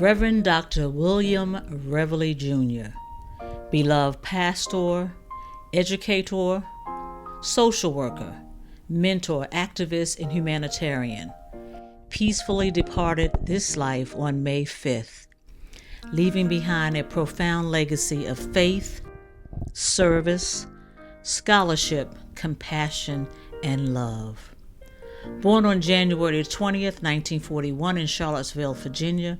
Rev Dr. William Revely Jr., beloved pastor, educator, social worker, mentor, activist, and humanitarian, peacefully departed this life on May 5th, leaving behind a profound legacy of faith, service, scholarship, compassion, and love. Born on January 20th, 1941 in Charlottesville, Virginia,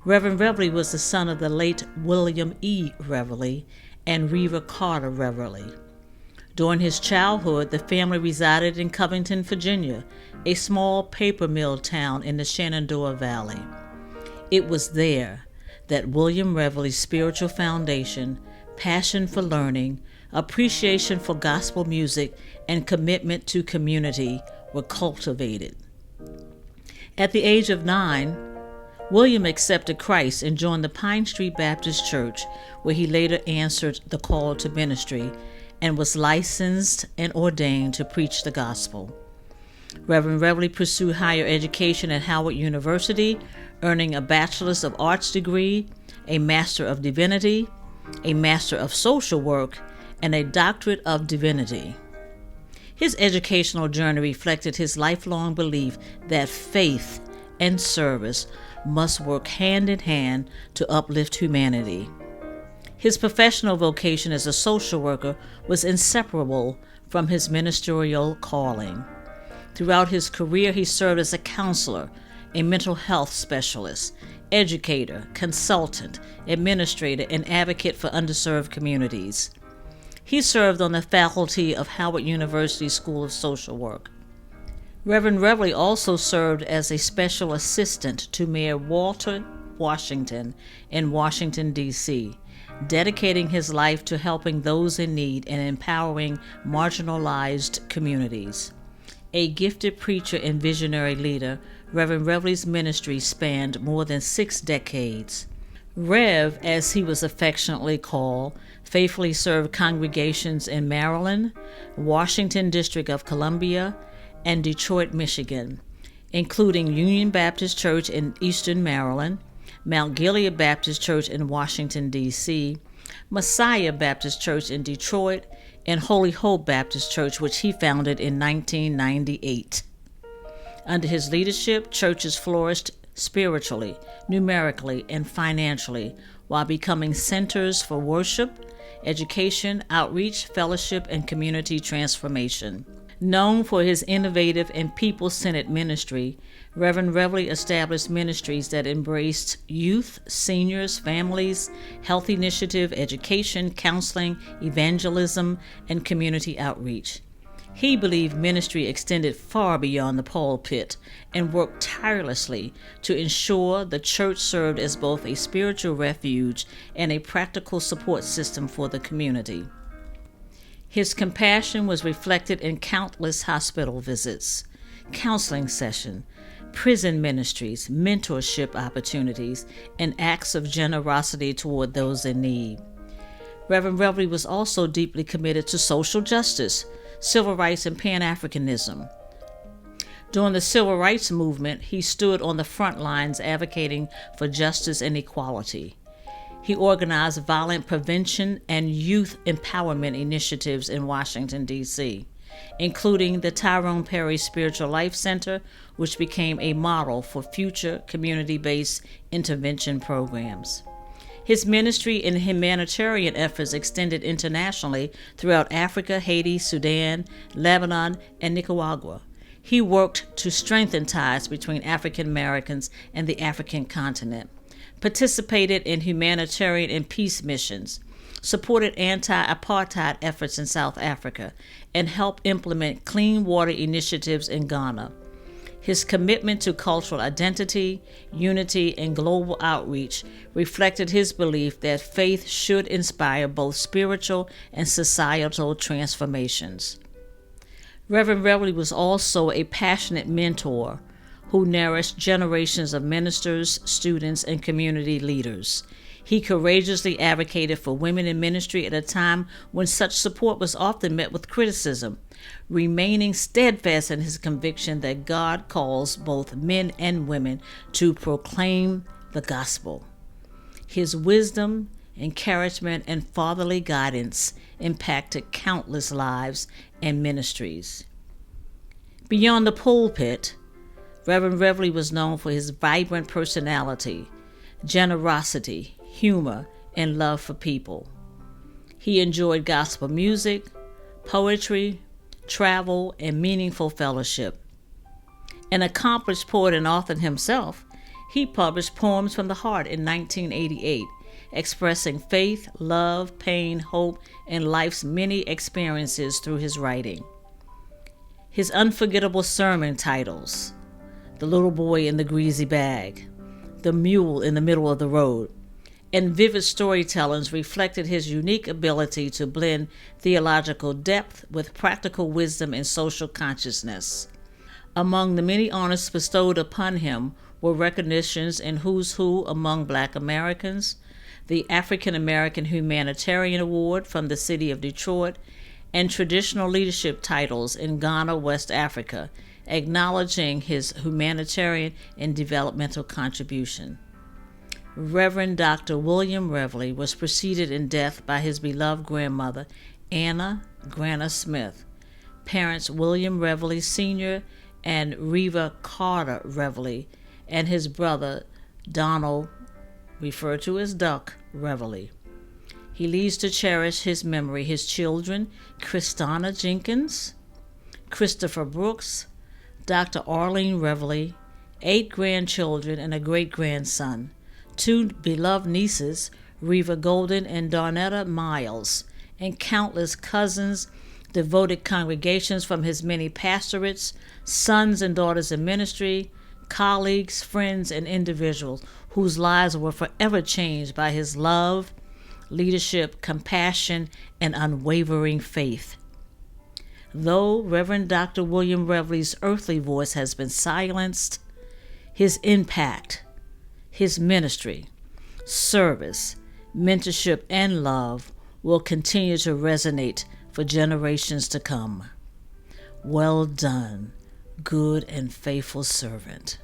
Rev Revely was the son of the late William E. Revely and Reva Carter Revely. During his childhood, the family resided in Covington, Virginia, a small paper mill town in the Shenandoah Valley. It was there that William Revely's spiritual foundation, passion for learning, appreciation for gospel music, and commitment to community were cultivated. At the age of 9, William accepted Christ and joined the Pine Street Baptist Church, where he later answered the call to ministry and was licensed and ordained to preach the gospel. Reverend Revely pursued higher education at Howard University, earning a Bachelor's of Arts degree, a Master of Divinity, a Master of Social Work, and a Doctorate of Divinity. His educational journey reflected his lifelong belief that faith and service must work hand in hand to uplift humanity. His professional vocation as a social worker was inseparable from his ministerial calling. Throughout his career, he served as a counselor, a mental health specialist, educator, consultant, administrator, and advocate for underserved communities. He served on the faculty of Howard University School of Social Work. Reverend Revely also served as a special assistant to Mayor Walter Washington in Washington, D.C., dedicating his life to helping those in need and empowering marginalized communities. A gifted preacher and visionary leader, Reverend Revely's ministry spanned more than 6 decades. Rev, as he was affectionately called, faithfully served congregations in Maryland, Washington District of Columbia, and Detroit, Michigan, including Union Baptist Church in Eastern Maryland, Mount Gilead Baptist Church in Washington, D.C., Messiah Baptist Church in Detroit, and Holy Hope Baptist Church, which he founded in 1998. Under his leadership, churches flourished spiritually, numerically, and financially, while becoming centers for worship, education, outreach, fellowship, and community transformation. Known for his innovative and people-centered ministry, Reverend Revely established ministries that embraced youth, seniors, families, health initiative, education, counseling, evangelism, and community outreach. He believed ministry extended far beyond the pulpit and worked tirelessly to ensure the church served as both a spiritual refuge and a practical support system for the community. His compassion was reflected in countless hospital visits, counseling sessions, prison ministries, mentorship opportunities, and acts of generosity toward those in need. Reverend Revely was also deeply committed to social justice, civil rights, and Pan-Africanism. During the civil rights movement, he stood on the front lines advocating for justice and equality. He organized violent prevention and youth empowerment initiatives in Washington, D.C., including the Tyrone Perry Spiritual Life Center, which became a model for future community-based intervention programs. His ministry and humanitarian efforts extended internationally throughout Africa, Haiti, Sudan, Lebanon, and Nicaragua. He worked to strengthen ties between African Americans and the African continent, participated in humanitarian and peace missions, supported anti-apartheid efforts in South Africa, and helped implement clean water initiatives in Ghana. His commitment to cultural identity, unity, and global outreach reflected his belief that faith should inspire both spiritual and societal transformations. Reverend Revely was also a passionate mentor who nourished generations of ministers, students, and community leaders. He courageously advocated for women in ministry at a time when such support was often met with criticism, remaining steadfast in his conviction that God calls both men and women to proclaim the gospel. His wisdom, encouragement, and fatherly guidance impacted countless lives and ministries. Beyond the pulpit, Reverend Revely was known for his vibrant personality, generosity, humor, and love for people. He enjoyed gospel music, poetry, travel, and meaningful fellowship. An accomplished poet and author himself, he published Poems from the Heart in 1988, expressing faith, love, pain, hope, and life's many experiences through his writing. His unforgettable sermon titles, The Little Boy in the Greasy Bag, The Mule in the Middle of the Road, and vivid storytellings reflected his unique ability to blend theological depth with practical wisdom and social consciousness. Among the many honors bestowed upon him were recognitions in Who's Who among Black Americans, the African American Humanitarian Award from the city of Detroit, and traditional leadership titles in Ghana, West Africa, acknowledging his humanitarian and developmental contribution. Reverend Dr. William Revely was preceded in death by his beloved grandmother, Anna Grana Smith, parents William Revely Sr. and Reva Carter Revely, and his brother, Donald, referred to as Duck Revely. He leaves to cherish his memory his children, Christina Jenkins, Christopher Brooks, Dr. Arlene Revely, 8 grandchildren and a great-grandson, 2 beloved nieces, Reva Golden and Darnetta Miles, and countless cousins, devoted congregations from his many pastorates, sons and daughters in ministry, colleagues, friends, and individuals whose lives were forever changed by his love, leadership, compassion, and unwavering faith. Though Reverend Dr. William Revely's earthly voice has been silenced, his impact, his ministry, service, mentorship, and love will continue to resonate for generations to come. Well done, good and faithful servant.